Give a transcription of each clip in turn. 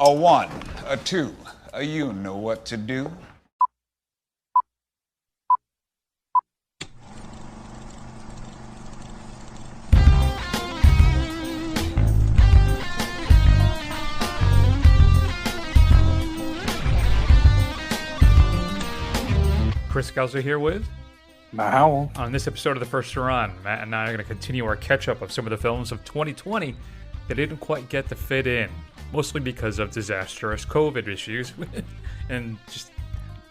A one, a two, a you know what to do. Chris Gauser here with Matt Howell. On this episode of The First Run, Matt and I are going to continue our catch-up of some of the films of 2020 that didn't quite get to fit in, mostly because of disastrous COVID issues and just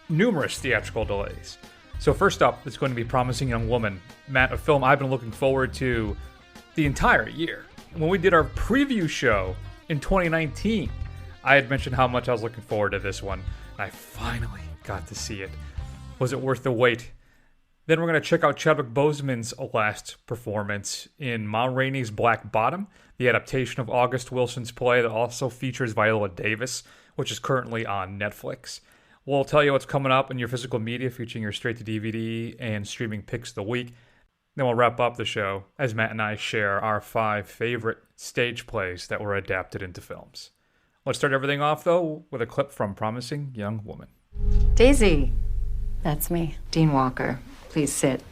numerous theatrical delays. So first up, it's going to be Promising Young Woman. Matt, a film I've been looking forward to the entire year. When we did our preview show in 2019, I had mentioned how much I was looking forward to this one, and I finally got to see it. Was it worth the wait? Then we're going to check out Chadwick Boseman's last performance in Ma Rainey's Black Bottom, the adaptation of August Wilson's play that also features Viola Davis, which is currently on Netflix. We'll tell you what's coming up in your physical media, featuring your straight-to-DVD and streaming picks of the week. Then we'll wrap up the show as Matt and I share our 5 favorite stage plays that were adapted into films. Let's start everything off, though, with a clip from Promising Young Woman. Daisy. That's me. Dean Walker. Please sit.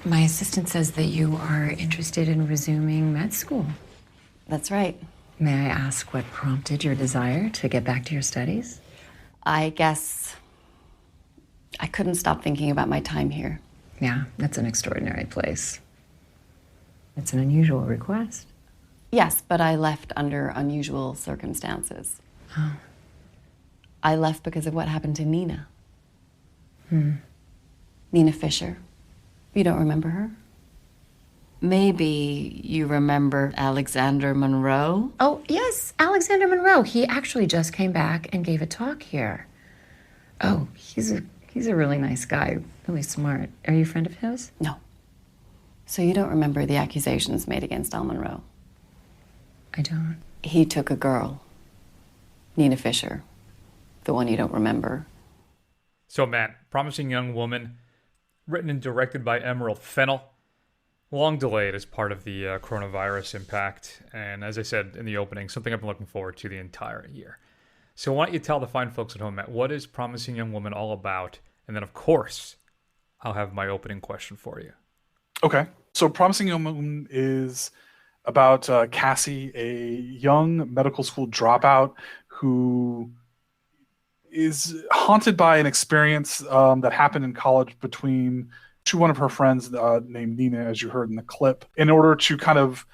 My assistant says that you are interested in resuming med school. That's right. May I ask what prompted your desire to get back to your studies? I guess I couldn't stop thinking about my time here. Yeah, that's an extraordinary place. It's an unusual request. Yes, but I left under unusual circumstances. Oh. I left because of what happened to Nina. Nina Fisher. You don't remember her? Maybe you remember Alexander Monroe? Oh, yes, Alexander Monroe. He actually just came back and gave a talk here. Oh, he's a really nice guy, really smart. Are you a friend of his? No. So you don't remember the accusations made against Al Monroe? I don't. He took a girl, Nina Fisher, the one you don't remember. So Matt, Promising Young Woman, written and directed by Emerald Fennell. Long delayed as part of the coronavirus impact. And as I said in the opening, something I've been looking forward to the entire year. So why don't you tell the fine folks at home, Matt, what is Promising Young Woman all about? And then, of course, I'll have my opening question for you. Okay. So Promising Young Woman is about Cassie, a young medical school dropout who is haunted by an experience that happened in college between one of her friends named Nina, as you heard in the clip. In order to kind of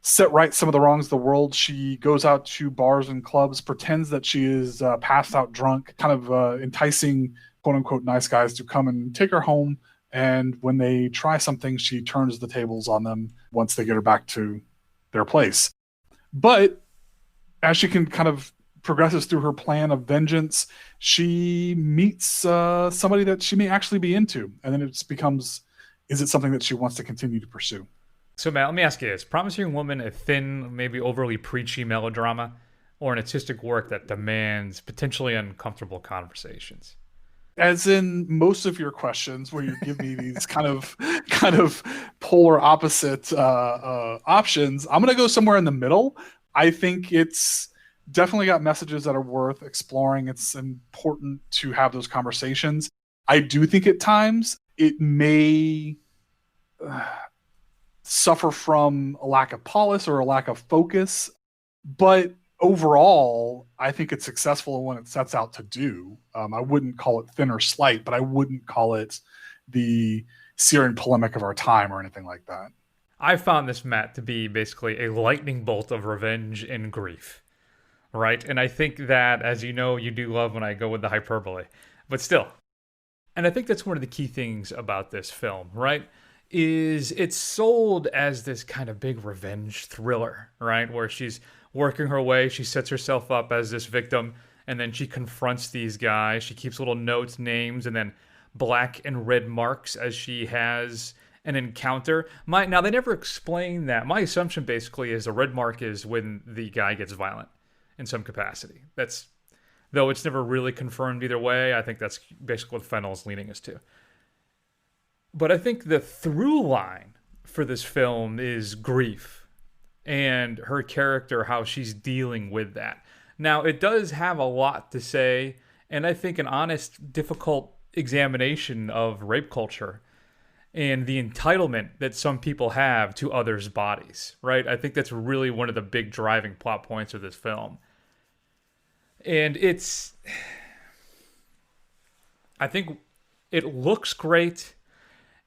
set right some of the wrongs of the world, she goes out to bars and clubs, pretends that she is passed out drunk, kind of enticing quote-unquote nice guys to come and take her home. And when they try something, she turns the tables on them once they get her back to their place. But as she can kind of progresses through her plan of vengeance, she meets somebody that she may actually be into. And then it becomes, is it something that she wants to continue to pursue? So Matt, let me ask you this. Promising Young Woman a thin, maybe overly preachy melodrama, or an artistic work that demands potentially uncomfortable conversations? As in most of your questions, where you give me these kind of polar opposite options, I'm going to go somewhere in the middle. I think it's definitely got messages that are worth exploring. It's important to have those conversations. I do think at times it may suffer from a lack of polish or a lack of focus, but overall, I think it's successful in what it sets out to do. I wouldn't call it thin or slight, but I wouldn't call it the searing polemic of our time or anything like that. I found this, Matt, to be basically a lightning bolt of revenge and grief. Right? And I think that, as you know, you do love when I go with the hyperbole. But still. And I think that's one of the key things about this film, right? Is it's sold as this kind of big revenge thriller, right? Where she's working her way, she sets herself up as this victim, and then she confronts these guys. She keeps little notes, names, and then black and red marks as she has an encounter. Now, they never explain that. My assumption basically is a red mark is when the guy gets violent in some capacity. That's, though it's never really confirmed either way, I think that's basically what Fennell is leading us to. But I think the through line for this film is grief and her character, how she's dealing with that. Now, it does have a lot to say, and I think an honest, difficult examination of rape culture and the entitlement that some people have to others' bodies, right? I think that's really one of the big driving plot points of this film. And I think it looks great,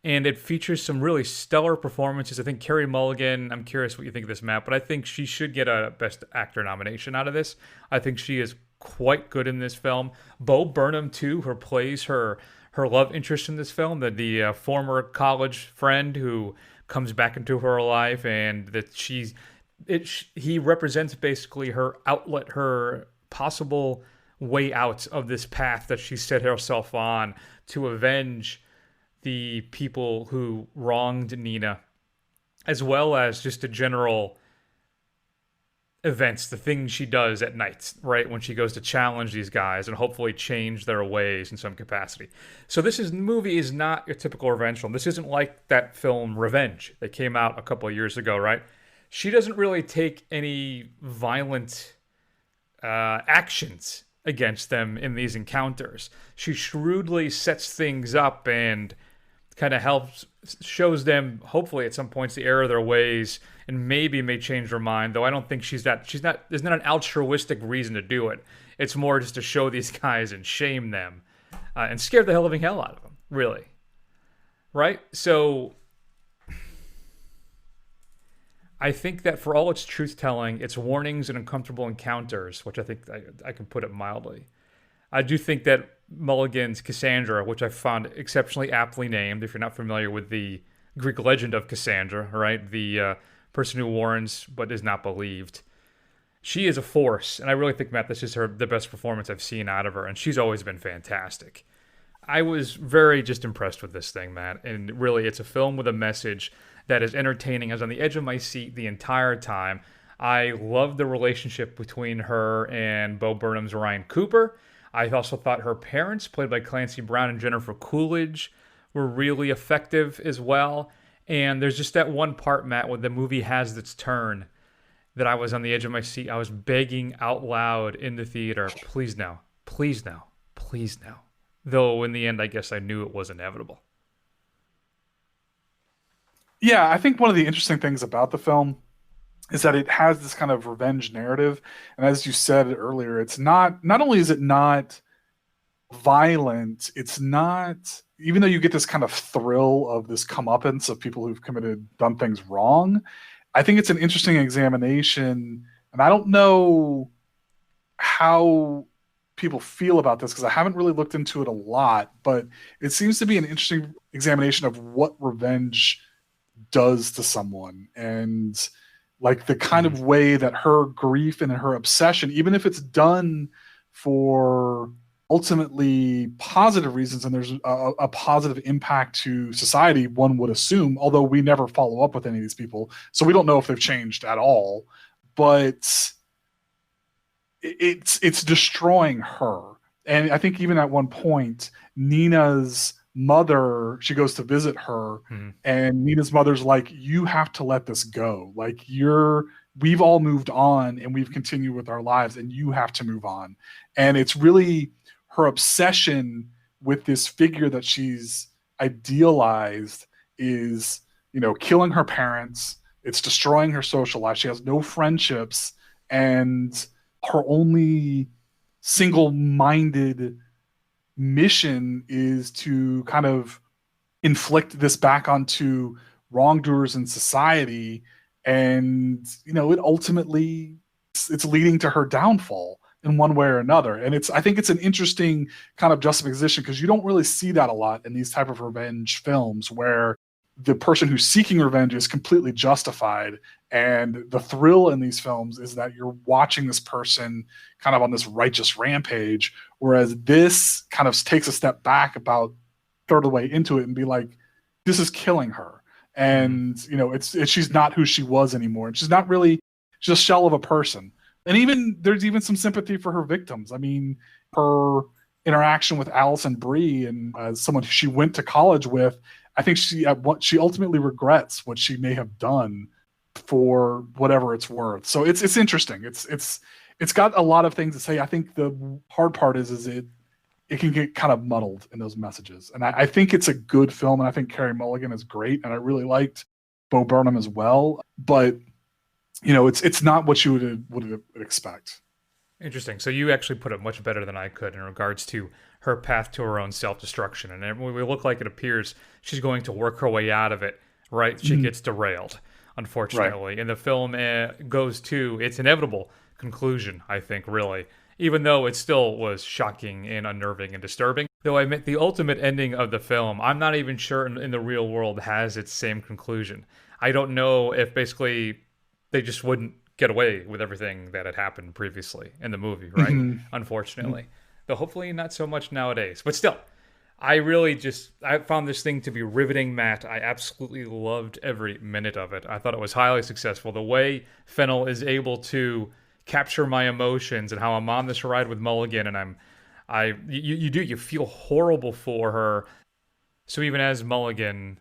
and it features some really stellar performances. I think Carey Mulligan, I'm curious what you think of this, Matt, but I think she should get a Best Actor nomination out of this. I think she is quite good in this film. Burnham, too, who plays her love interest in this film, the former college friend who comes back into her life, and that he represents basically her outlet, her possible way out of this path that she set herself on to avenge the people who wronged Nina, as well as just the general events, the things she does at night, right, when she goes to challenge these guys and hopefully change their ways in some capacity. So the movie is not a typical revenge film. This isn't like that film Revenge that came out a couple of years ago, right? She doesn't really take any violent actions against them in these encounters. She shrewdly sets things up and kind of shows them, hopefully at some points, the error of their ways, and maybe may change their mind, though I don't think there's not an altruistic reason to do it. It's more just to show these guys and shame them and scare the living hell out of them, really. Right? So I think that for all its truth-telling, its warnings and uncomfortable encounters, which I think I can put it mildly, I do think that Mulligan's Cassandra, which I found exceptionally aptly named, if you're not familiar with the Greek legend of Cassandra, right? The person who warns but is not believed. She is a force, and I really think, Matt, this is the best performance I've seen out of her, and she's always been fantastic. I was very just impressed with this thing, Matt, and really it's a film with a message that is entertaining. I was on the edge of my seat the entire time. I love the relationship between her and Bo Burnham's Ryan Cooper. I also thought her parents, played by Clancy Brown and Jennifer Coolidge, were really effective as well. And there's just that one part, Matt, when the movie has its turn, that I was on the edge of my seat. I was begging out loud in the theater, please no, please no, please no. Though in the end, I guess I knew it was inevitable. Yeah, I think one of the interesting things about the film is that it has this kind of revenge narrative. And as you said earlier, it's not only is it not violent, it's not, even though you get this kind of thrill of this comeuppance of people who've done things wrong, I think it's an interesting examination. And I don't know how people feel about this because I haven't really looked into it a lot, but it seems to be an interesting examination of what revenge does to someone, and like the kind of way that her grief and her obsession, even if it's done for ultimately positive reasons and there's a positive impact to society, one would assume, although we never follow up with any of these people, so we don't know if they've changed at all, but it's destroying her. And I think even at one point, Nina's mother, she goes to visit her, and Nina's mother's like, you have to let this go. Like, we've all moved on and we've continued with our lives and you have to move on. And it's really her obsession with this figure that she's idealized is, killing her parents. It's destroying her social life. She has no friendships, and her only single-minded mission is to kind of inflict this back onto wrongdoers in society, and it ultimately it's leading to her downfall in one way or another. And I think it's an interesting kind of juxtaposition because you don't really see that a lot in these type of revenge films where the person who's seeking revenge is completely justified, and the thrill in these films is that you're watching this person kind of on this righteous rampage, whereas this kind of takes a step back about a third of the way into it and be like, this is killing her, and she's not who she was anymore, and she's not really just a shell of a person. And there's even some sympathy for her victims. I mean, her interaction with Alison Brie, and as someone she went to college with, I think she ultimately regrets what she may have done for whatever it's worth. So it's interesting. It's got a lot of things to say. I think the hard part is it can get kind of muddled in those messages. And I think it's a good film, and I think Carey Mulligan is great, and I really liked Bo Burnham as well. But it's not what you would expect. Interesting. So you actually put it much better than I could in regards to her path to her own self-destruction. And it will look like it appears she's going to work her way out of it, right? She gets derailed, unfortunately. Right. And the film goes to its inevitable conclusion, I think, really. Even though it still was shocking and unnerving and disturbing. Though I admit the ultimate ending of the film, I'm not even sure in the real world has its same conclusion. I don't know if basically they just wouldn't get away with everything that had happened previously in the movie, right? Unfortunately. Though hopefully not so much nowadays. But still, I found this thing to be riveting, Matt. I absolutely loved every minute of it. I thought it was highly successful. The way Fennell is able to capture my emotions and how I'm on this ride with Mulligan, and you feel horrible for her. So even as Mulligan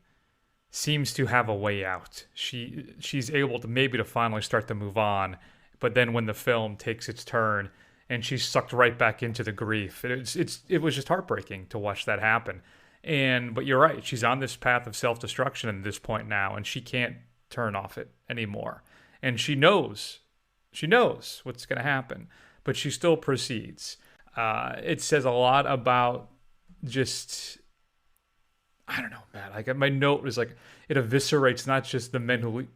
seems to have a way out, she's able to finally start to move on. But then when the film takes its turn and she's sucked right back into the grief, it was just heartbreaking to watch that happen. But you're right, she's on this path of self-destruction at this point now, and she can't turn off it anymore. And she knows what's going to happen, but she still proceeds. It says a lot about just, I don't know, man. Like my note was like, it eviscerates not just the men who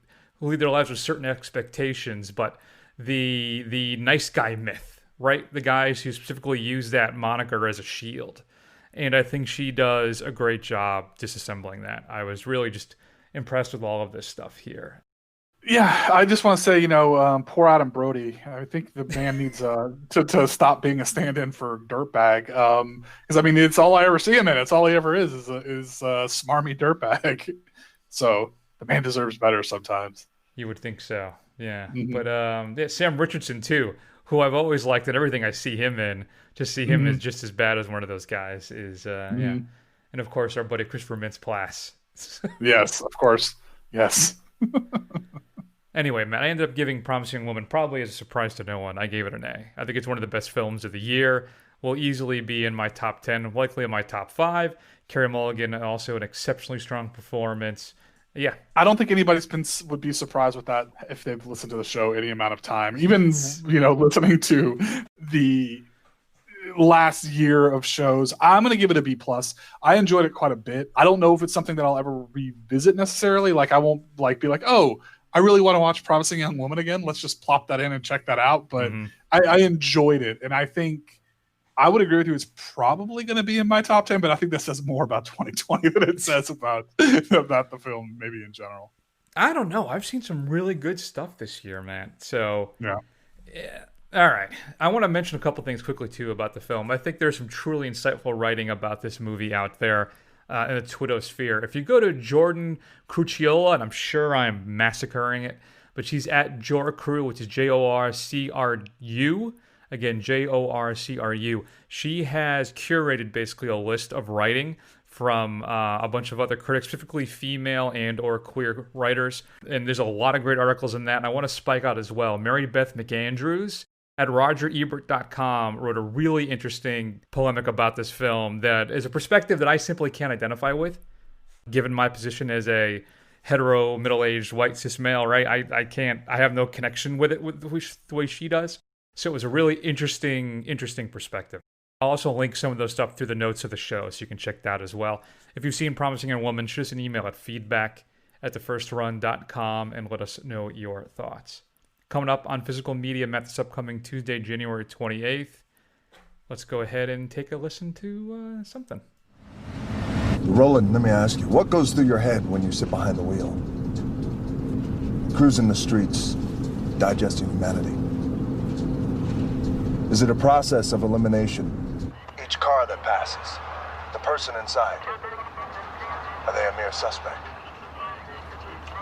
lead their lives with certain expectations, but the nice guy myth, right? The guys who specifically use that moniker as a shield. And I think she does a great job disassembling that. I was really just impressed with all of this stuff here. Yeah, I just want to say, poor Adam Brody. I think the man needs to stop being a stand-in for Dirtbag. Because it's all I ever see him in. It's all he ever is a smarmy dirtbag. So the man deserves better sometimes. You would think so, yeah. But Sam Richardson too, who I've always liked and everything I see him in. To see him as just as bad as one of those guys is yeah. And of course our buddy Christopher Mintz-Plasse. Yes, of course. Yes. Anyway, man, I ended up giving Promising Young Woman, probably as a surprise to no one, I gave it an A. I think it's one of the best films of the year. Will easily be in my top 10, likely in my top 5. Carey Mulligan, also an exceptionally strong performance. Yeah. I don't think anybody would be surprised with that if they've listened to the show any amount of time. Even, listening to the last year of shows, I'm going to give it a B+. I enjoyed it quite a bit. I don't know if it's something that I'll ever revisit necessarily. Like, I won't be like, oh, I really want to watch Promising Young Woman again. Let's just plop that in and check that out. But I enjoyed it. And I think I would agree with you. It's probably going to be in my top 10, but I think that says more about 2020 than it says about the film, maybe in general. I don't know. I've seen some really good stuff this year, man. So, yeah. All right. I want to mention a couple things quickly, too, about the film. I think there's some truly insightful writing about this movie out there. In the Twittosphere. If you go to Jordan Crucchiola, and I'm sure I'm massacring it, but she's at Jorcru, which is Jorcru. Again, Jorcru. She has curated basically a list of writing from a bunch of other critics, specifically female and or queer writers. And there's a lot of great articles in that. And I want to spike out as well. Mary Beth McAndrews at RogerEbert.com wrote a really interesting polemic about this film that is a perspective that I simply can't identify with, given my position as a hetero, middle-aged, white, cis male, right? I have no connection with it with the way she does. So it was a really interesting perspective. I'll also link some of those stuff through the notes of the show, so you can check that as well. If you've seen Promising Young Woman, shoot us an email at feedback@thefirstrun.com and let us know your thoughts. Coming up on Physical Media Matt this upcoming Tuesday, January 28th. Let's go ahead and take a listen to something. Roland, let me ask you, what goes through your head when you sit behind the wheel? Cruising the streets, digesting humanity. Is it a process of elimination? Each car that passes, the person inside, are they a mere suspect?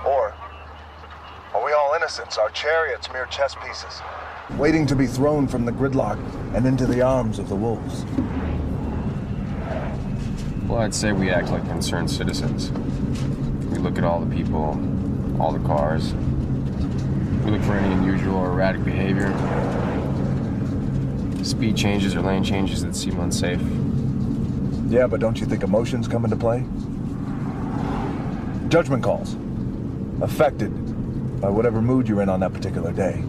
Or are we all innocents, our chariots mere chess pieces, waiting to be thrown from the gridlock and into the arms of the wolves? Well, I'd say we act like concerned citizens. We look at all the people, all the cars, We look for any unusual or erratic behavior. Speed changes or lane changes that seem unsafe. Yeah, but don't you think emotions come into play? Judgment calls. Affected by whatever mood you're in on that particular day.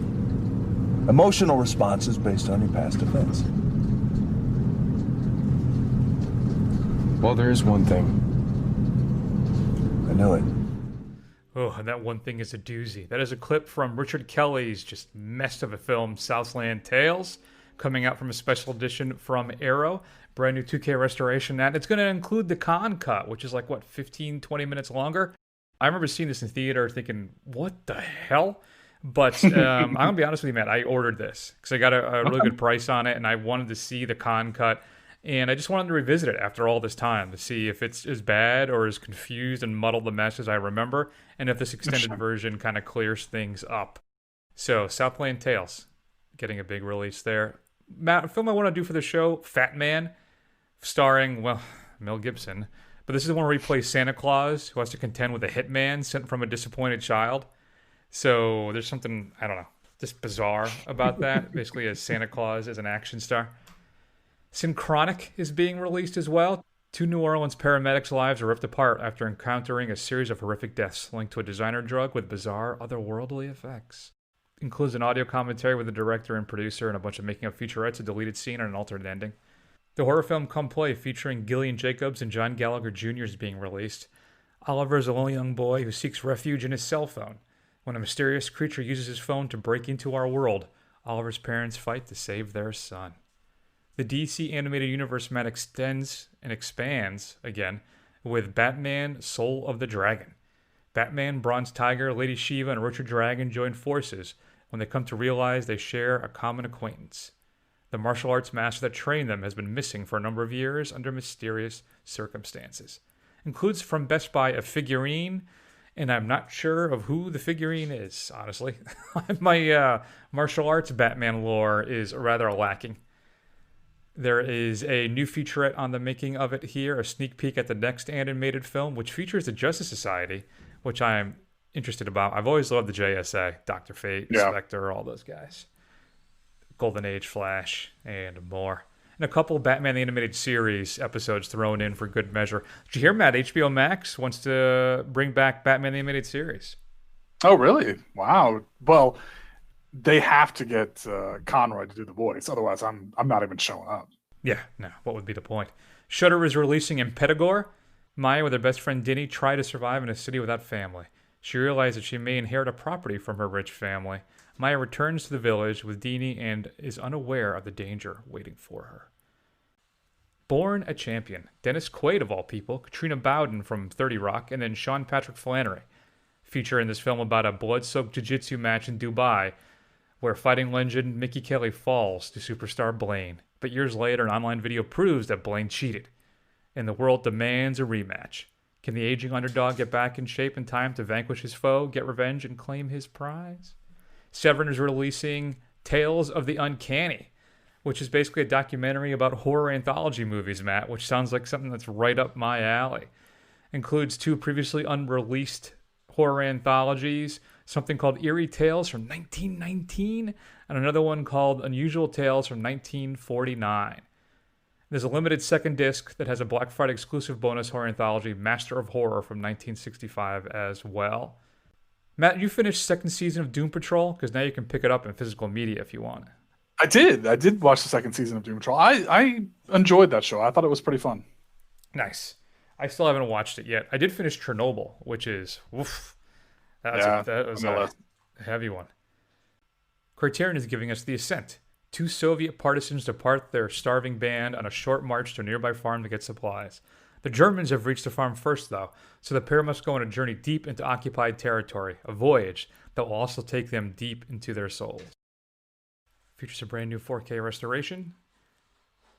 Emotional responses based on your past events. Well, there is one thing. I knew it. Oh, and that one thing is a doozy. That is a clip from Richard Kelly's just mess of a film, Southland Tales, coming out from a special edition from Arrow. Brand new 2K restoration. And it's going to include the con cut, which is like, what, 15, 20 minutes longer? I remember seeing this in theater thinking, what the hell? But I'm going to be honest with you, Matt. I ordered this because I got a really good price on it, and I wanted to see the con cut. And I just wanted to revisit it after all this time to see if it's as bad or as confused and muddled the mess as I remember, and if this extended version kind of clears things up. So, Southland Tales, getting a big release there. Matt, a film I want to do for the show, Fat Man, starring, well, Mel Gibson. But this is the one where he plays Santa Claus, who has to contend with a hitman sent from a disappointed child. So there's something, I don't know, just bizarre about that. Basically, as Santa Claus as an action star. Synchronic is being released as well. 2 New Orleans paramedics' lives are ripped apart after encountering a series of horrific deaths linked to a designer drug with bizarre, otherworldly effects. Includes an audio commentary with the director and producer and a bunch of making of featurettes, a deleted scene, and an alternate ending. The horror film Come Play, featuring Gillian Jacobs and John Gallagher Jr. is being released. Oliver is a lonely young boy who seeks refuge in his cell phone. When a mysterious creature uses his phone to break into our world, Oliver's parents fight to save their son. The DC animated universe Matt extends and expands again with Batman Soul of the Dragon. Batman, Bronze Tiger, Lady Shiva, and Richard Dragon join forces when they come to realize they share a common acquaintance. The martial arts master that trained them has been missing for a number of years under mysterious circumstances. Includes from Best Buy a figurine, and I'm not sure of who the figurine is, honestly. My martial arts Batman lore is rather lacking. There is a new featurette on the making of it here, a sneak peek at the next animated film, which features the Justice Society, which I'm interested about. I've always loved the JSA, Dr. Fate, Spectre, all those guys. Golden Age Flash, and more. And a couple Batman the Animated Series episodes thrown in for good measure. Did you hear, Matt? HBO Max wants to bring back Batman the Animated Series. Oh, really? Wow. Well, they have to get Conroy to do the voice. Otherwise, I'm not even showing up. Yeah, no. What would be the point? Shudder is releasing Impedagore. Maya, with her best friend Dinny, try to survive in a city without family. She realizes she may inherit a property from her rich family. Maya returns to the village with Deanie and is unaware of the danger waiting for her. Born a Champion. Dennis Quaid, of all people, Katrina Bowden from 30 Rock, and then Sean Patrick Flannery. Feature in this film about a blood-soaked jiu-jitsu match in Dubai where fighting legend Mickey Kelly falls to superstar Blaine. But years later, an online video proves that Blaine cheated, and the world demands a rematch. Can the aging underdog get back in shape in time to vanquish his foe, get revenge, and claim his prize? Severin is releasing Tales of the Uncanny, which is basically a documentary about horror anthology movies, Matt, which sounds like something that's right up my alley. Includes 2 previously unreleased horror anthologies, something called Eerie Tales from 1919, and another one called Unusual Tales from 1949. There's a limited second disc that has a Black Friday exclusive bonus horror anthology, Master of Horror from 1965 as well. Matt, you finished second season of Doom Patrol? Because now you can pick it up in physical media if you want. I did watch the second season of Doom Patrol. I enjoyed that show. I thought it was pretty fun. Nice. I still haven't watched it yet. I did finish Chernobyl, which is, woof. That was a heavy one. Criterion is giving us The Ascent. 2 Soviet partisans depart their starving band on a short march to a nearby farm to get supplies. The Germans have reached the farm first, though, so the pair must go on a journey deep into occupied territory, a voyage that will also take them deep into their souls. Features a brand new 4K restoration,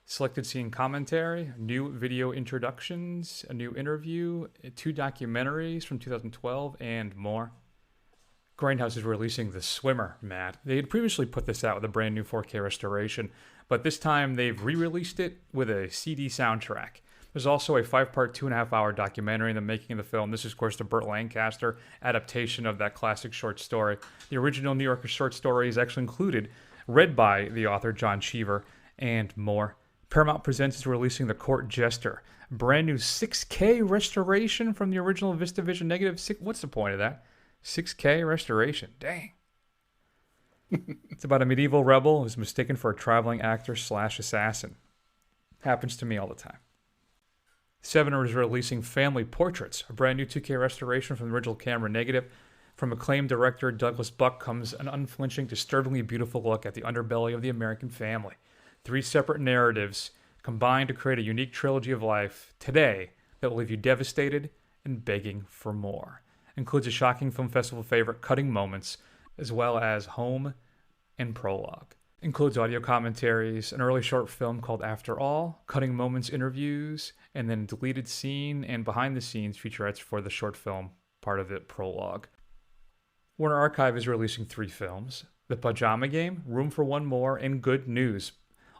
selected scene commentary, new video introductions, a new interview, 2 documentaries from 2012, and more. Grindhouse is releasing The Swimmer, Matt. They had previously put this out with a brand new 4K restoration, but this time they've re-released it with a CD soundtrack. There's also a 5-part, 2.5-hour documentary in the making of the film. This is, of course, the Burt Lancaster adaptation of that classic short story. The original New Yorker short story is actually included, read by the author John Cheever, and more. Paramount Presents is releasing The Court Jester, a brand new 6K restoration from the original VistaVision negative. What's the point of that? 6K restoration. Dang. It's about a medieval rebel who's mistaken for a traveling actor/assassin. Happens to me all the time. Seven is releasing Family Portraits, a brand new 2K restoration from the original camera negative. From acclaimed director Douglas Buck comes an unflinching, disturbingly beautiful look at the underbelly of the American family. 3 separate narratives combined to create a unique trilogy of life today that will leave you devastated and begging for more. Includes a shocking film festival favorite, Cutting Moments, as well as Home and Prologue. Includes audio commentaries, an early short film called After All, Cutting Moments interviews, and then a deleted scene and behind-the-scenes featurettes for the short film part of it, Prologue. Warner Archive is releasing 3 films: The Pajama Game, Room for One More, and Good News,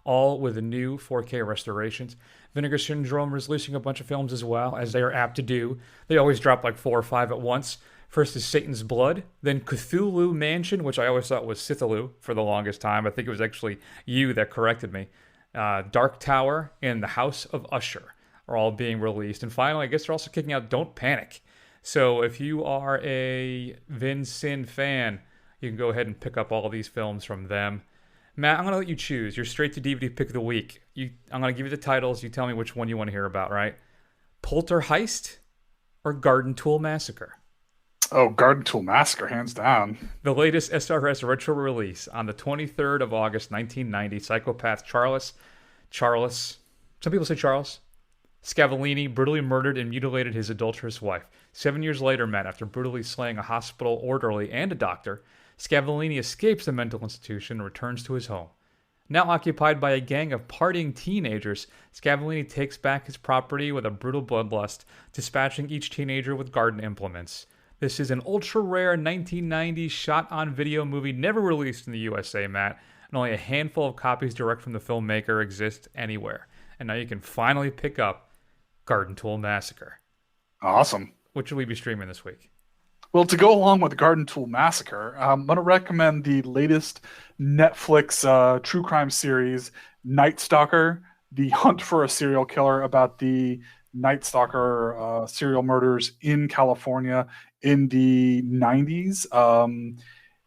all with the new 4K restorations. Vinegar Syndrome is releasing a bunch of films as well, as they are apt to do. They always drop like 4 or 5 at once. First is Satan's Blood, then Cthulhu Mansion, which I always thought was Sithulu for the longest time. I think it was actually you that corrected me. Dark Tower and The House of Usher are all being released. And finally, I guess they're also kicking out Don't Panic. So if you are a Vin Sin fan, you can go ahead and pick up all of these films from them. Matt, I'm going to let you choose. Your straight-to-DVD pick of the week. I'm going to give you the titles. You tell me which one you want to hear about, right? Poltergeist or Garden Tool Massacre? Oh, Garden Tool Massacre, hands down. The latest SRS retro release on the 23rd of August, 1990. Psychopath Charles, some people say Charles, Scavellini brutally murdered and mutilated his adulterous wife. 7 years later, Matt, after brutally slaying a hospital orderly and a doctor, Scavellini escapes the mental institution and returns to his home. Now occupied by a gang of partying teenagers, Scavellini takes back his property with a brutal bloodlust, dispatching each teenager with garden implements. This is an ultra-rare 1990 shot-on-video movie never released in the USA, Matt, and only a handful of copies direct from the filmmaker exist anywhere. And now you can finally pick up Garden Tool Massacre. Awesome. What should we be streaming this week? Well, to go along with the Garden Tool Massacre, I'm going to recommend the latest Netflix true crime series, Night Stalker, The Hunt for a Serial Killer, about the Night Stalker serial murders in California in the 90s.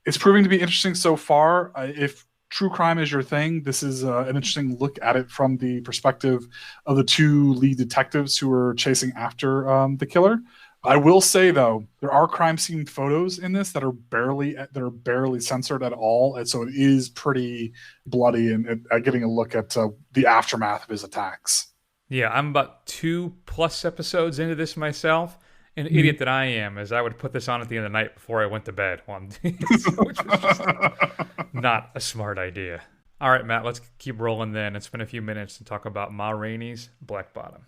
It's proving to be interesting so far. If true crime is your thing, this is an interesting look at it from the perspective of the 2 lead detectives who are chasing after the killer. I will say, though, there are crime scene photos in this that are barely censored at all, and so it is pretty bloody and getting a look at the aftermath of his attacks. Yeah, I'm about 2+ episodes into this myself. An idiot that I am, as I would put this on at the end of the night before I went to bed one day, which was just not a smart idea. All right, Matt, let's keep rolling then and spend a few minutes and talk about Ma Rainey's Black Bottom.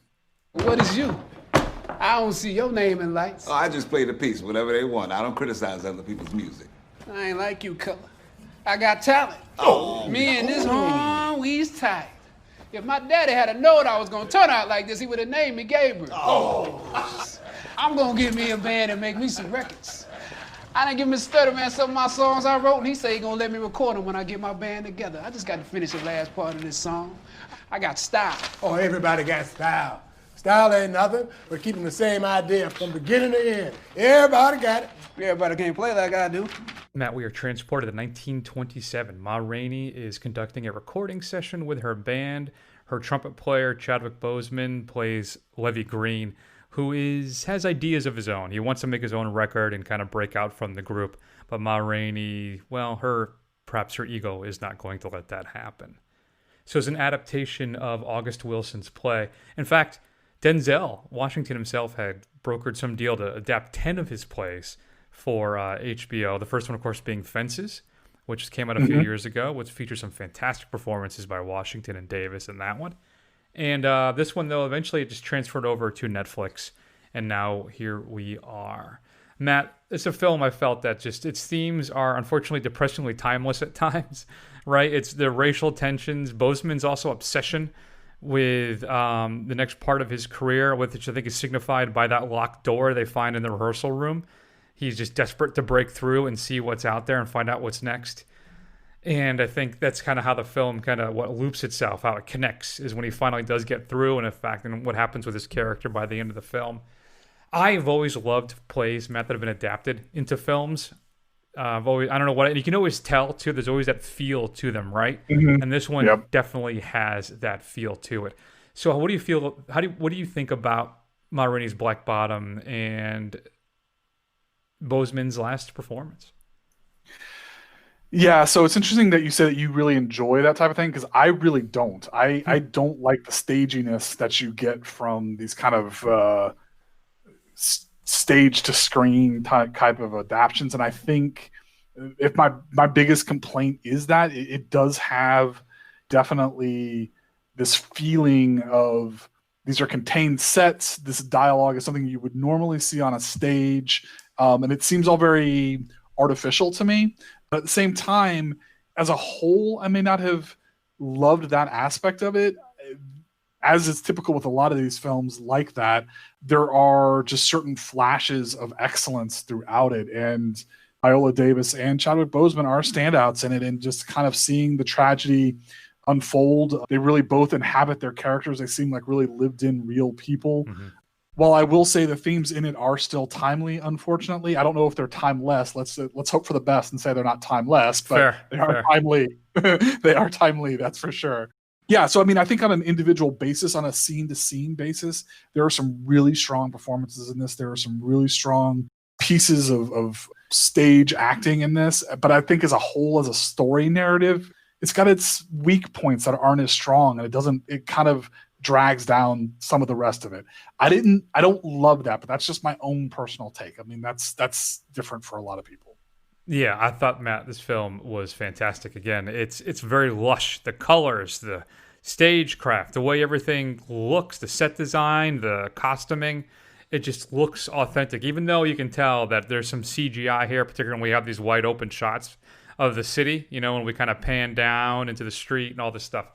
What is you? I don't see your name in lights. Oh, I just play the piece, whatever they want. I don't criticize other people's music. I ain't like you, color. I got talent. Oh, me and this home, we's tight. If my daddy had known I was gonna turn out like this, he would have named me Gabriel. Oh. I'm gonna get me a band and make me some records. I done give Mr. Stutterman some of my songs I wrote, and he said he gonna let me record them when I get my band together. I just got to finish the last part of this song. I got style. Oh, everybody got style. Style ain't nothing but keeping the same idea from beginning to end. Everybody got it. Everybody can't play like I do. Matt, we are transported to 1927. Ma Rainey is conducting a recording session with her band. Her trumpet player, Chadwick Boseman, plays Levy Green, who has ideas of his own. He wants to make his own record and kind of break out from the group. But Ma Rainey, well, perhaps her ego is not going to let that happen. So it's an adaptation of August Wilson's play. In fact, Denzel Washington himself had brokered some deal to adapt 10 of his plays for HBO. The first one, of course, being Fences, which came out a few years ago, which features some fantastic performances by Washington and Davis in that one. And this one, though, eventually it just transferred over to Netflix, and now here we are. Matt, it's a film I felt that just its themes are unfortunately depressingly timeless at times, right? It's the racial tensions, Boseman's also obsession with the next part of his career, which I think is signified by that locked door they find in the rehearsal room. He's just desperate to break through and see what's out there and find out what's next. And I think that's kind of how the film kind of what loops itself, how it connects, is when he finally does get through, and in fact, and what happens with his character by the end of the film. I've always loved plays, Matt, that have been adapted into films. I don't know what, and you can always tell too. There's always that feel to them, right? And this one definitely has that feel to it. So, what do you feel? What do you think about Ma Rainey's Black Bottom and Boseman's last performance? Yeah, so it's interesting that you said that you really enjoy that type of thing, because I really don't. I don't like the staginess that you get from these kind of stage to screen type of adaptations, and I think if my biggest complaint is that it does have definitely this feeling of these are contained sets. This dialogue is something you would normally see on a stage, and it seems all very artificial to me. But at the same time, as a whole, I may not have loved that aspect of it. As is typical with a lot of these films like that, there are just certain flashes of excellence throughout it. And Viola Davis and Chadwick Boseman are standouts in it, and just kind of seeing the tragedy unfold. They really both inhabit their characters. They seem like really lived in real people. While I will say the themes in it are still timely, unfortunately, I don't know if they're timeless. Let's hope for the best and say they're not timeless, but they are timely. They are timely, that's for sure. Yeah, so I mean, I think on an individual basis, on a scene-to-scene basis, there are some really strong performances in this. There are some really strong pieces of stage acting in this. But I think as a whole, as a story narrative, it's got its weak points that aren't as strong, and it kind of drags down some of the rest of it. I don't love that, but that's just my own personal take. I mean, that's different for a lot of people. Yeah, I thought, Matt, this film was fantastic. Again, it's very lush. The colors, the stagecraft, the way everything looks, the set design, the costuming, it just looks authentic. Even though you can tell that there's some CGI here, particularly when we have these wide open shots of the city, when we kind of pan down into the street and all this stuff.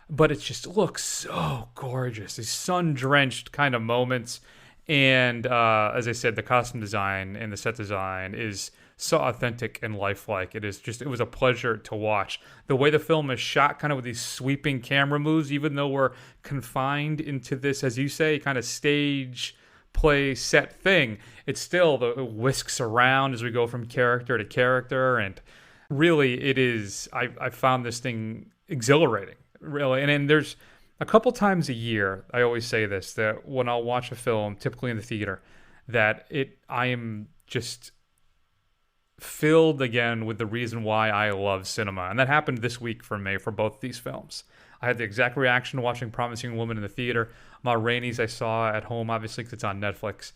But it just looks so gorgeous. These sun-drenched kind of moments. And as I said, the costume design and the set design is so authentic and lifelike. It was a pleasure to watch. The way the film is shot, kind of with these sweeping camera moves, even though we're confined into this, as you say, kind of stage play set thing, it whisks around as we go from character to character. And really, it is, I found this thing exhilarating. Really, and then there's a couple times a year, I always say this, that when I'll watch a film, typically in the theater, that I am just filled again with the reason why I love cinema. And that happened this week for me for both these films. I had the exact reaction watching Promising Woman in the theater. Ma Rainey's I saw at home, obviously, because it's on Netflix.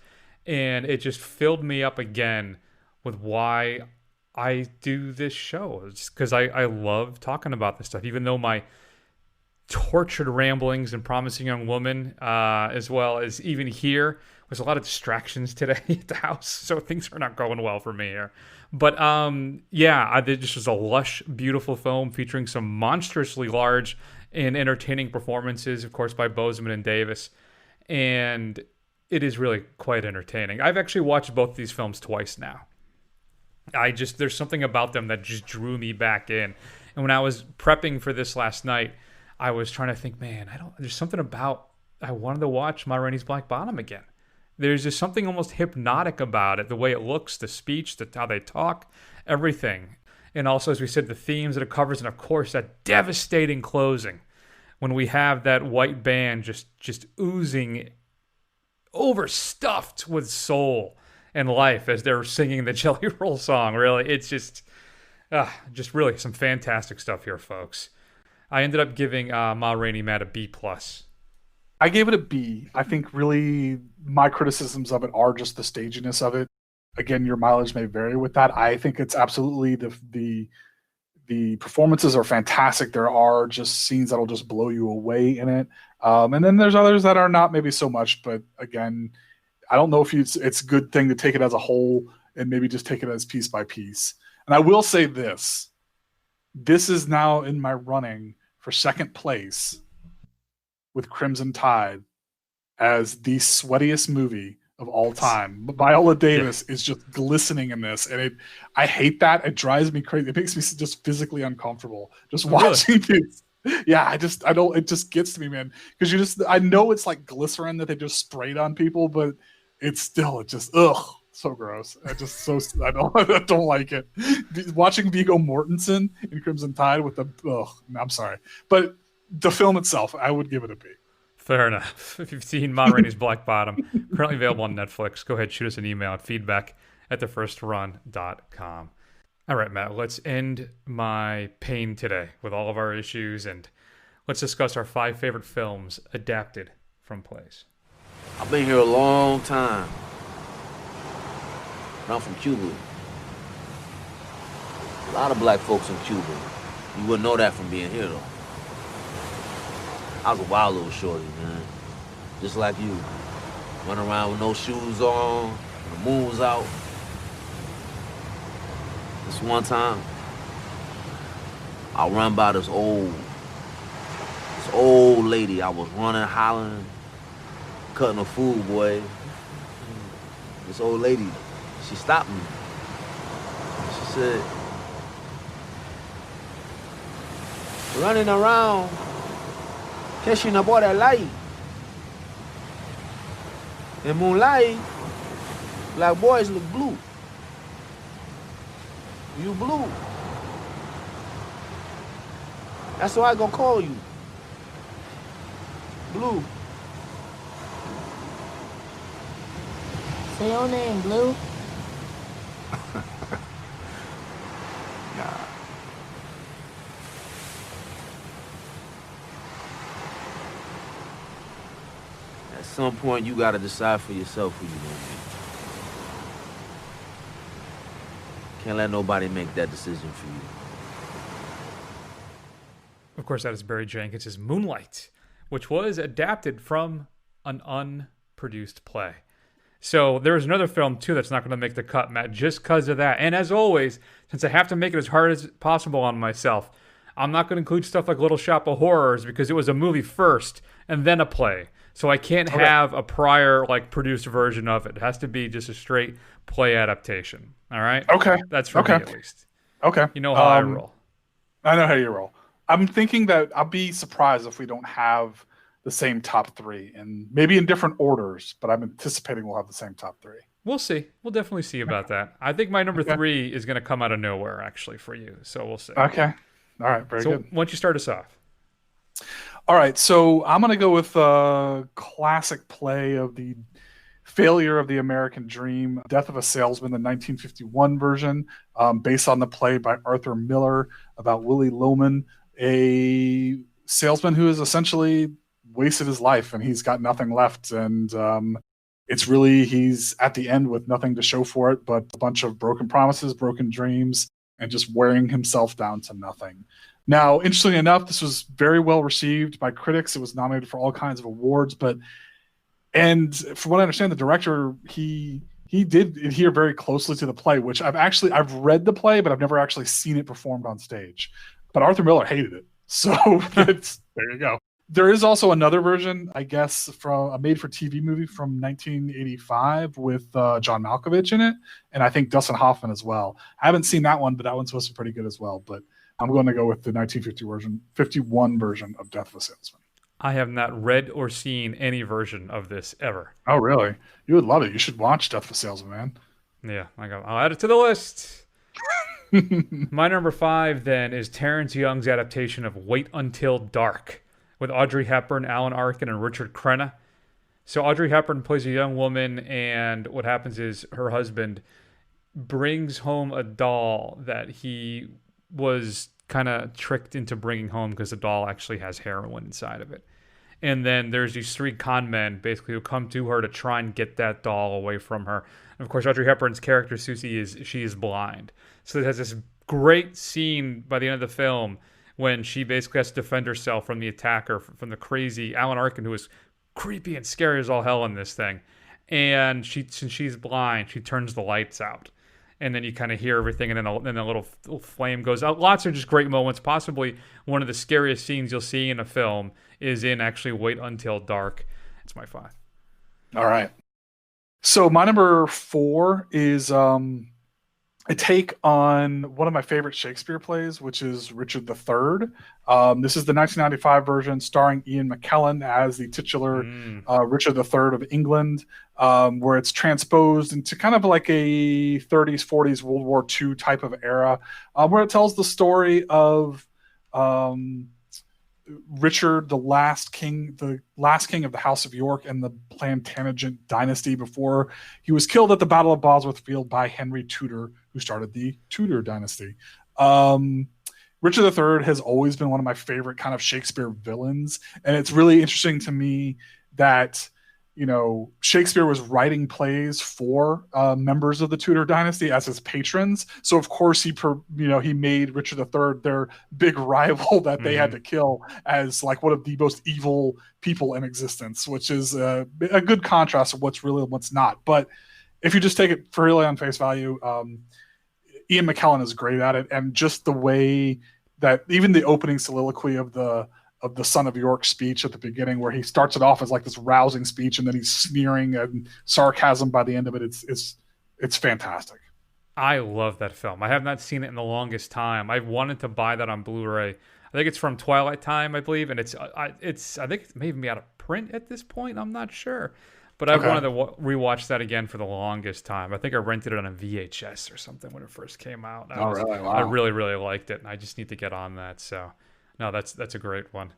And it just filled me up again with why I do this show. It's because I love talking about this stuff, even though my tortured ramblings and Promising Young Woman, as well as even here, there's a lot of distractions today at the house, so things are not going well for me here. But this was a lush, beautiful film featuring some monstrously large and entertaining performances, of course, by Boseman and Davis, and it is really quite entertaining. I've actually watched both these films twice now. There's something about them that just drew me back in. And when I was prepping for this last night, I was trying to think, man, there's something about, I wanted to watch Ma Rainey's Black Bottom again. There's just something almost hypnotic about it, the way it looks, the speech, how they talk, everything. And also, as we said, the themes that it covers, and of course, that devastating closing when we have that white band just oozing, overstuffed with soul and life as they're singing the Jelly Roll song. Really, it's just really some fantastic stuff here, folks. I ended up giving Ma Rainey, Matt, a B+. I gave it a B. I think really my criticisms of it are just the staginess of it. Again, your mileage may vary with that. I think it's absolutely the performances are fantastic. There are just scenes that'll just blow you away in it. And then there's others that are not maybe so much. But again, I don't know if it's a good thing to take it as a whole and maybe just take it as piece by piece. And I will say this. This is now in my running for second place with Crimson Tide as the sweatiest movie of all time. Viola Davis is just glistening in this, and I hate that. It drives me crazy. It makes me just physically uncomfortable just watching this. Yeah, I don't. It just gets to me, man. Because I know it's like glycerin that they just sprayed on people, but it's just so gross. I don't like it. Watching Viggo Mortensen in Crimson Tide with I'm sorry, but the film itself, I would give it a B. Fair enough. If you've seen Ma Rainey's Black Bottom, currently available on Netflix, go ahead, shoot us an email at feedback@thefirstrun.com. All right, Matt, let's end my pain today with all of our issues, and let's discuss our 5 favorite films adapted from plays. I've been here a long time. But I'm from Cuba. A lot of black folks in Cuba. You wouldn't know that from being here, though. I was a wild little shorty, man. Just like you. Running around with no shoes on, when the moon was out. This one time, I run by this old lady. I was running, hollering, cutting a fool, boy. This old lady, she stopped me. She said, running around, catching up all that light. In moonlight, black boys look blue. You blue. That's why I gonna call you. Blue. Say your name, Blue. Nah. At some point, you gotta decide for yourself who you're gonna be. Can't let nobody make that decision for you. Of course, that is Barry Jenkins' Moonlight, which was adapted from an unproduced play. So there's another film, too, that's not going to make the cut, Matt, just because of that. And as always, since I have to make it as hard as possible on myself, I'm not going to include stuff like Little Shop of Horrors because it was a movie first and then a play. So I can't have a prior, produced version of it. It has to be just a straight play adaptation. All right? Okay. That's for me, at least. Okay. You know how I roll. I know how you roll. I'm thinking that I'll be surprised if we don't have the same top 3, and maybe in different orders, but I'm anticipating we'll have the same top 3. We'll see. We'll definitely see about that. I think my number 3 is going to come out of nowhere, actually, for you. So we'll see. Okay. All right. Very good. Why don't you start us off? All right. So I'm going to go with a classic play of the failure of the American Dream, Death of a Salesman, the 1951 version, based on the play by Arthur Miller about Willie Loman, a salesman who is essentially wasted his life and he's got nothing left. And he's at the end with nothing to show for it, but a bunch of broken promises, broken dreams, and just wearing himself down to nothing. Now, interestingly enough, this was very well received by critics. It was nominated for all kinds of awards, and from what I understand, the director, he did adhere very closely to the play, which I've read the play, but I've never actually seen it performed on stage. But Arthur Miller hated it. So there you go. There is also another version, I guess, from a made-for-TV movie from 1985 with John Malkovich in it, and I think Dustin Hoffman as well. I haven't seen that one, but that one's supposed to be pretty good as well. But I'm going to go with the 1951 version of Death of a Salesman. I have not read or seen any version of this ever. Oh, really? You would love it. You should watch Death of a Salesman, man. Yeah, I'll add it to the list. My number 5, then, is Terrence Young's adaptation of Wait Until Dark, with Audrey Hepburn, Alan Arkin, and Richard Crenna. So Audrey Hepburn plays a young woman, and what happens is her husband brings home a doll that he was kind of tricked into bringing home because the doll actually has heroin inside of it. And then there's these 3 con men basically who come to her to try and get that doll away from her. And of course, Audrey Hepburn's character, Susie, is blind. So it has this great scene by the end of the film when she basically has to defend herself from the attacker, from the crazy Alan Arkin, who is creepy and scary as all hell in this thing. And since she's blind, she turns the lights out. and then you kind of hear everything, and then a little flame goes out. Lots of just great moments. Possibly one of the scariest scenes you'll see in a film is in actually Wait Until Dark. It's my 5. All right. So my number 4 is a take on one of my favorite Shakespeare plays, which is Richard III. This is the 1995 version starring Ian McKellen as the titular Richard III of England, where it's transposed into kind of like a 30s, 40s, World War II type of era, where it tells the story of Richard, the last king of the House of York and the Plantagenet dynasty before he was killed at the Battle of Bosworth Field by Henry Tudor, who started the Tudor dynasty. Richard III has always been one of my favorite kind of Shakespeare villains, and it's really interesting to me that Shakespeare was writing plays for members of the Tudor dynasty as his patrons. So of course he made Richard III their big rival that they had to kill as like one of the most evil people in existence, which is a good contrast of what's real and what's not. But if you just take it for really on face value, Ian McKellen is great at it, and just the way that even the opening soliloquy of the Son of York speech at the beginning, where he starts it off as like this rousing speech and then he's sneering and sarcasm by the end of it. It's fantastic. I love that film. I have not seen it in the longest time. I wanted to buy that on Blu-ray. I think it's from Twilight Time, I believe, and I think it's maybe out of print at this point. I'm not sure, but I wanted to rewatch that again for the longest time. I think I rented it on a VHS or something when it first came out. Really? Wow. I really, really liked it, and I just need to get on that. So, no, that's a great one.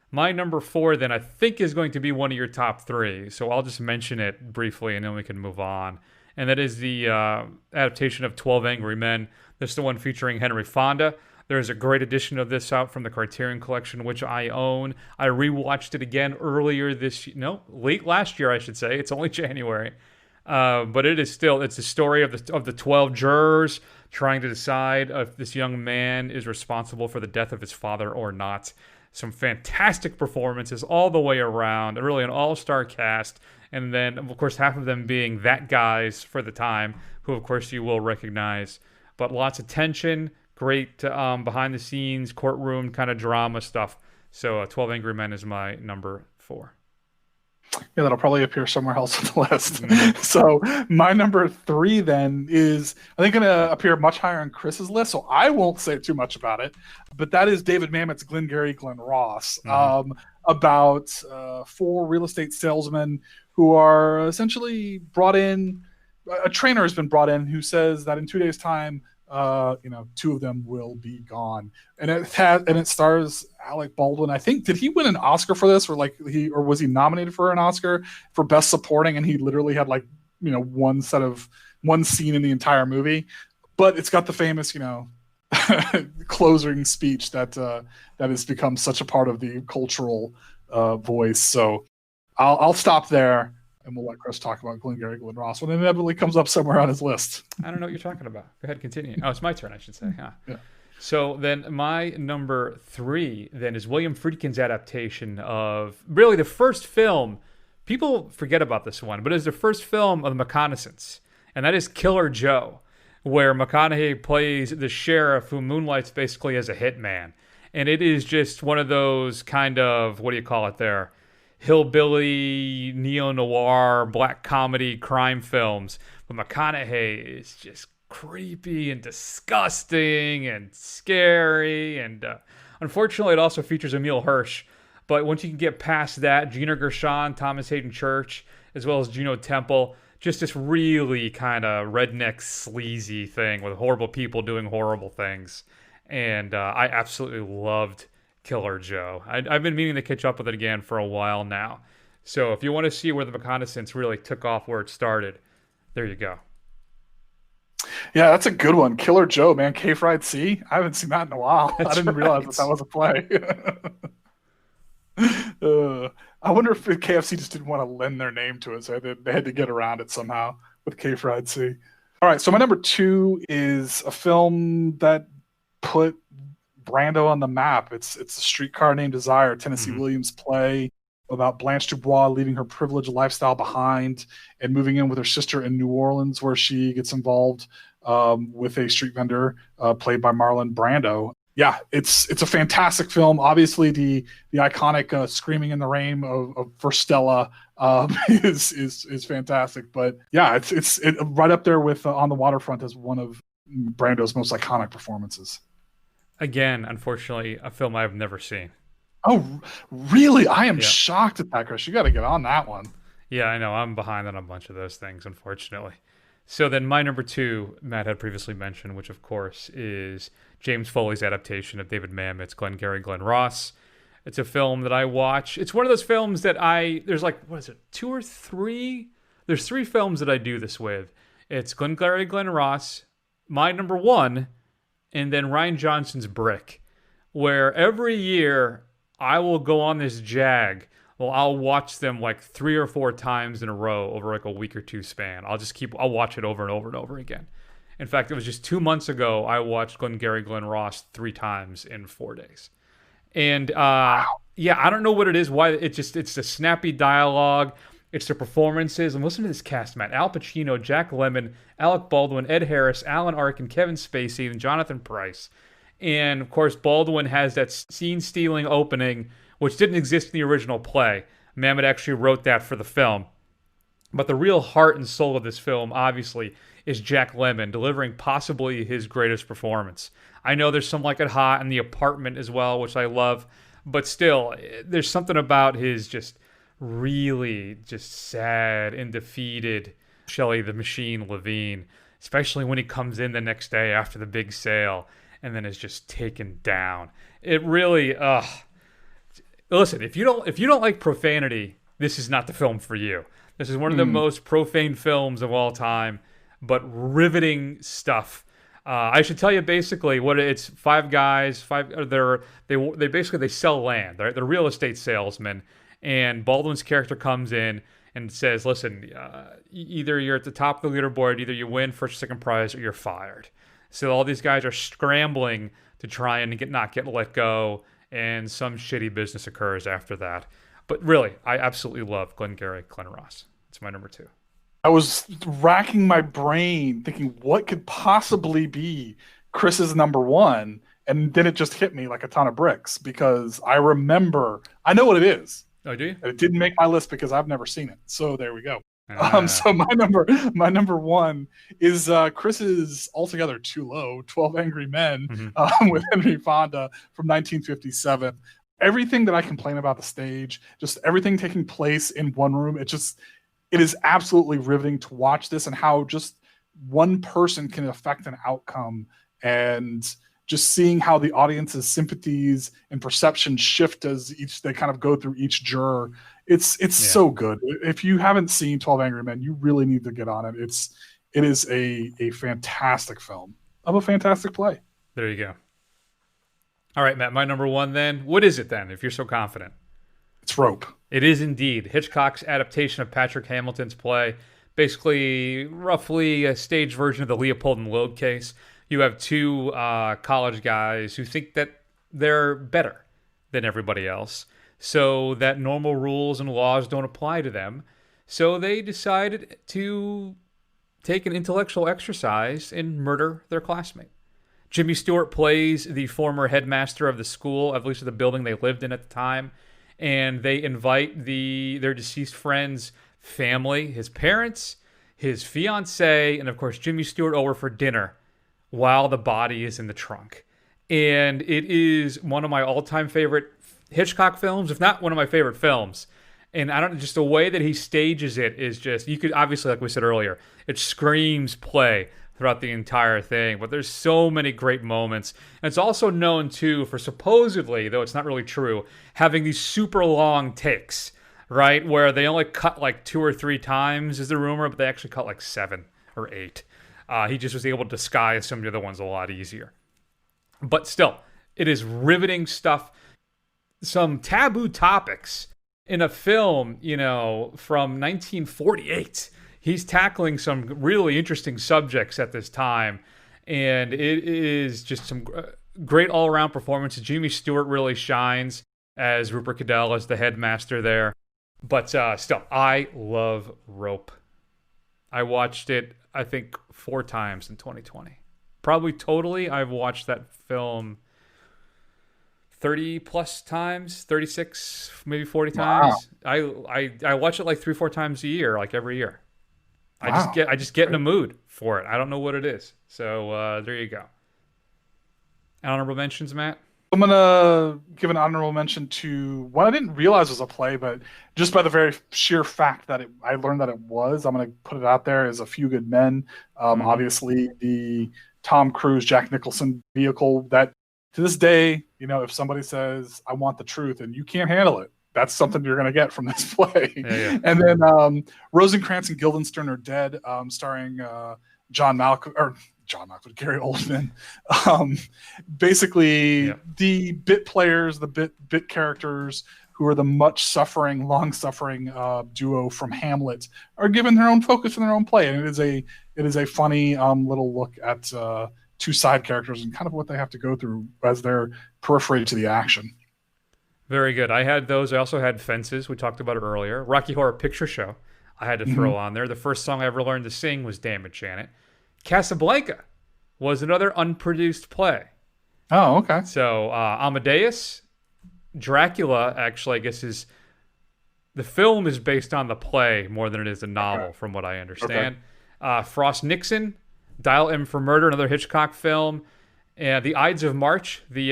My number 4, then, I think is going to be one of your top 3. So I'll just mention it briefly, and then we can move on. And that is the adaptation of 12 Angry Men. This is the one featuring Henry Fonda. There's a great edition of this out from the Criterion Collection, which I own. I rewatched it again late last year, I should say. It's only January. But it's the story of the 12 jurors trying to decide if this young man is responsible for the death of his father or not. Some fantastic performances all the way around, really an all-star cast, and then, of course, half of them being that guys for the time, who, of course, you will recognize. But lots of tension, great behind-the-scenes, courtroom kind of drama stuff. So 12 Angry Men is my number 4. Yeah, that'll probably appear somewhere else on the list. So my number 3 then is, I think, going to appear much higher on Chris's list, so I won't say too much about it. But that is David Mamet's Glengarry Glen Ross, about 4 real estate salesmen who are essentially brought in. A trainer has been brought in who says that in 2 days' time, 2 of them will be gone, and it stars Alec Baldwin. I think, did he win an Oscar for this, or was he nominated for an Oscar for Best Supporting? And he literally had one scene in the entire movie, but it's got the famous closing speech that has become such a part of the cultural voice. So I'll stop there. And we'll let Chris talk about Glengarry Glen Ross when it inevitably comes up somewhere on his list. I don't know what you're talking about. Go ahead, continue. Oh, it's my turn, I should say. Huh? Yeah. So then my number 3 then is William Friedkin's adaptation of really the first film. People forget about this one, but it's the first film of The Reconnaissance, and that is Killer Joe, where McConaughey plays the sheriff who moonlights basically as a hitman. And it is just one of those kind of, what do you call it there? Hillbilly, neo-noir, black comedy crime films. But McConaughey is just creepy and disgusting and scary. And unfortunately, it also features Emile Hirsch. But once you can get past that, Gina Gershon, Thomas Hayden Church, as well as Juno Temple, just this really kind of redneck sleazy thing with horrible people doing horrible things. And I absolutely loved Killer Joe. I've been meaning to catch up with it again for a while now. So if you want to see where The Reconnaissance really took off, where it started, there you go. Yeah, that's a good one. Killer Joe, man. K-Fried C. I haven't seen that in a while. I didn't realize that was a play. I wonder if KFC just didn't want to lend their name to it, so they had to get around it somehow with K-Fried C. All right, so my number 2 is a film that put Brando on the map. It's A Streetcar Named Desire, Tennessee Williams play about Blanche Dubois leaving her privileged lifestyle behind and moving in with her sister in New Orleans, where she gets involved with a street vendor played by Marlon Brando. Yeah, it's a fantastic film. Obviously, the iconic "Screaming in the Rain" of for Stella is fantastic. But yeah, it's right up there with On the Waterfront as one of Brando's most iconic performances. Again, unfortunately, a film I've never seen. Oh, really? I am shocked at that, Chris. You got to get on that one. Yeah, I know. I'm behind on a bunch of those things, unfortunately. So then my number 2, Matt had previously mentioned, which of course is James Foley's adaptation of David Mamet's Glengarry Glen Ross. It's a film that I watch. It's one of those films that there's like, what is it, 2 or 3? There's 3 films that I do this with. It's Glengarry Glen Ross, my number 1, and then Rian Johnson's Brick, where every year I will go on this jag. Well, I'll watch them like 3 or 4 times in a row over like a week or 2 span. I'll watch it over and over and over again. In fact, it was just 2 months ago I watched Glengarry Glen Ross 3 times in 4 days. And yeah, I don't know what it is, why it's the snappy dialogue, it's the performances. And listen to this cast, Matt. Al Pacino, Jack Lemmon, Alec Baldwin, Ed Harris, Alan Arkin, Kevin Spacey, and Jonathan Pryce. And of course, Baldwin has that scene-stealing opening, which didn't exist in the original play. Mamet actually wrote that for the film. But the real heart and soul of this film, obviously, is Jack Lemmon delivering possibly his greatest performance. I know there's Some Like It Hot in The Apartment as well, which I love. But still, there's something about his just really just sad and defeated Shelley the Machine Levine, especially when he comes in the next day after the big sale and then is just taken down. It really, listen, if you don't like profanity, this is not the film for you. This is one of the most profane films of all time, but riveting stuff. I should tell you basically what it's. 5 guys. They basically sell land. They're real estate salesmen, and Baldwin's character comes in and says, "Listen, either you're at the top of the leaderboard, either you win first or second prize, or you're fired." So all these guys are scrambling to try and not get let go, and some shitty business occurs after that. But really, I absolutely love Glengarry Glen Ross. It's my number 2. I was racking my brain thinking what could possibly be Chris's number 1, and then it just hit me like a ton of bricks because I know what it is. Oh, do you? It didn't make my list because I've never seen it. So there we go. So my number 1 is Chris's altogether too low 12 Angry Men with Henry Fonda from 1957. Everything that I complain about the stage, just everything taking place in one room, it is absolutely riveting to watch this and how just one person can affect an outcome, and just seeing how the audience's sympathies and perceptions shift as they kind of go through each juror. It's so good. If you haven't seen 12 Angry Men, you really need to get on it. It is a fantastic film of a fantastic play. There you go. All right, Matt, my number 1 then. What is it then, if you're so confident? It's Rope. It is indeed Hitchcock's adaptation of Patrick Hamilton's play. Basically, roughly a staged version of the Leopold and Loeb case. You have 2 college guys who think that they're better than everybody else, so that normal rules and laws don't apply to them. So they decided to take an intellectual exercise and murder their classmate. Jimmy Stewart plays the former headmaster of the school, at least of the building they lived in at the time, and they invite their deceased friend's family, his parents, his fiancée, and of course Jimmy Stewart over for dinner while the body is in the trunk. And it is one of my all-time favorite Hitchcock films, if not one of my favorite films. And just the way that he stages it is just, you could obviously, like we said earlier, it screams play throughout the entire thing, but there's so many great moments. And it's also known too for supposedly, though it's not really true, having these super long takes, right? Where they only cut like 2 or 3 times is the rumor, but they actually cut like 7 or 8. He just was able to disguise some of the other ones a lot easier. But still, it is riveting stuff. Some taboo topics in a film, from 1948. He's tackling some really interesting subjects at this time, and it is just some great all-around performances. Jimmy Stewart really shines as Rupert Cadell as the headmaster there. But still, I love Rope. I watched it, I think, 4 times in 2020. Probably totally, I've watched that film 30 plus times, 36, maybe 40 times. I watch it like 3-4 times a year, like every year. I just get in a mood for it. I don't know what it is. So there you go. Honorable mentions, Matt? I'm gonna give an honorable mention to one I didn't realize was a play, but just by the very sheer fact that I learned that it was, I'm gonna put it out there as A Few Good Men. Obviously, the Tom Cruise, Jack Nicholson vehicle that, to this day, you know, if somebody says, I want the truth and you can't handle it, that's something you're going to get from this play. Yeah. And then Rosencrantz and Guildenstern Are Dead, starring John Malkovich, Gary Oldman. Basically, the bit players, the bit characters who are the long-suffering duo from Hamlet are given their own focus in their own play. And it is a funny little look at 2 side characters and kind of what they have to go through as they're periphery to the action. Very good. I had those. I also had Fences. We talked about it earlier. Rocky Horror Picture Show I had to throw on there. The first song I ever learned to sing was Damn It, Janet. Casablanca was another unproduced play. Oh, okay. So Amadeus, Dracula, actually, I guess the film is based on the play more than it is a novel, from what I understand. Frost Nixon, Dial M for Murder, another Hitchcock film. The Ides of March, the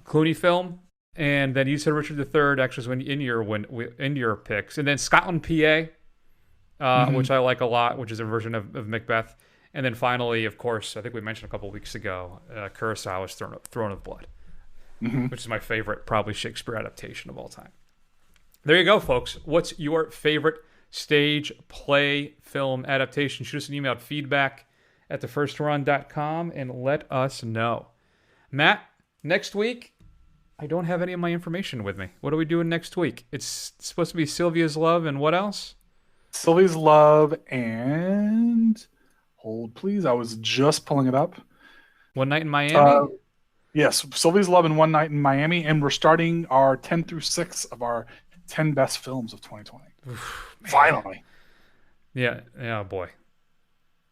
Clooney film. And then you said Richard III actually was in your picks. And then Scotland, PA, which I like a lot, which is a version of Macbeth. And then finally, of course, I think we mentioned a couple of weeks ago, Kurosawa's Throne of Blood, which is my favorite, probably Shakespeare adaptation of all time. There you go, folks. What's your favorite stage play film adaptation? Shoot us an email at feedback@thefirstrun.com and let us know. Matt, next week, I don't have any of my information with me. What are we doing next week? It's supposed to be Sylvia's Love and what else? Sylvia's Love and... Hold, please. I was just pulling it up. One Night in Miami? Yes, Sylvia's Love and One Night in Miami. And we're starting our 10 through 6 of our 10 best films of 2020. Finally. Yeah, boy.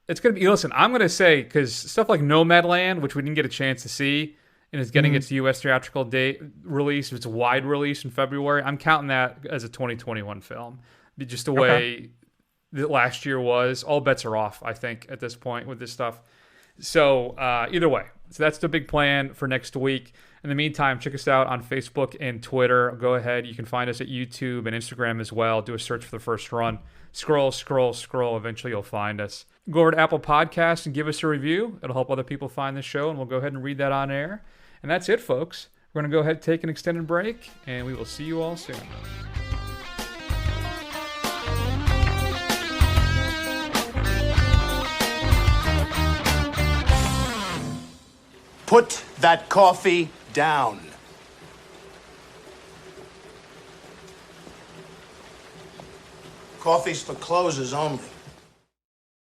It's going to be... Listen, I'm going to say, because stuff like Nomadland, which we didn't get a chance to see, and is getting its U.S. theatrical date release, its wide release in February, I'm counting that as a 2021 film. Just the way that last year was. All bets are off, I think, at this point with this stuff. So either way, so that's the big plan for next week. In the meantime, check us out on Facebook and Twitter. Go ahead. You can find us at YouTube and Instagram as well. Do a search for The First Run. Scroll. Eventually you'll find us. Go over to Apple Podcasts and give us a review. It'll help other people find the show, and we'll go ahead and read that on air. And that's it, folks. We're going to go ahead and take an extended break, and we will see you all soon. Put that coffee down. Coffee's for closers only.